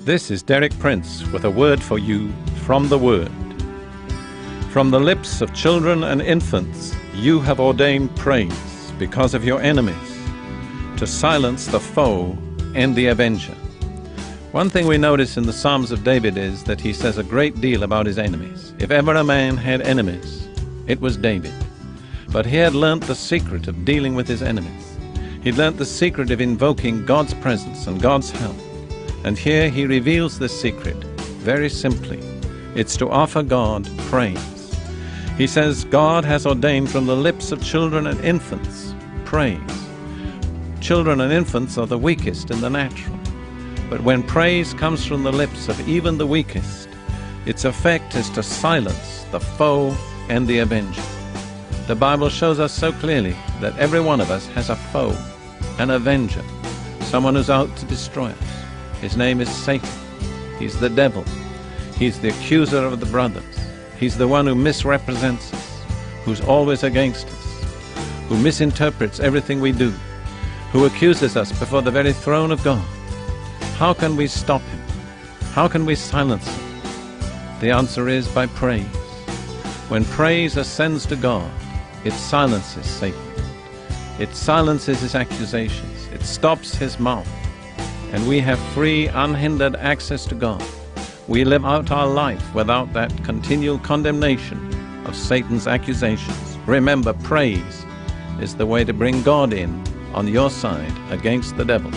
This is Derek Prince with a word for you from the Word. From the lips of children and infants you have ordained praise because of your enemies, to silence the foe and the avenger. One thing we notice in the Psalms of David is that he says a great deal about his enemies. If ever a man had enemies, it was David. But he had learnt the secret of dealing with his enemies. He'd learnt the secret of invoking God's presence and God's help. And here he reveals this secret very simply. It's to offer God praise. He says God has ordained from the lips of children and infants praise. Children and infants are the weakest in the natural. But when praise comes from the lips of even the weakest, its effect is to silence the foe and the avenger. The Bible shows us so clearly that every one of us has a foe, an avenger, someone who's out to destroy us. His name is Satan. He's the devil. He's the accuser of the brothers. He's the one who misrepresents us, who's always against us, who misinterprets everything we do, who accuses us before the very throne of God. How can we stop him? How can we silence him? The answer is by praise. When praise ascends to God, it silences Satan. It silences his accusations. It stops his mouth. And we have free, unhindered access to God. We live out our life without that continual condemnation of Satan's accusations. Remember, praise is the way to bring God in on your side against the devil.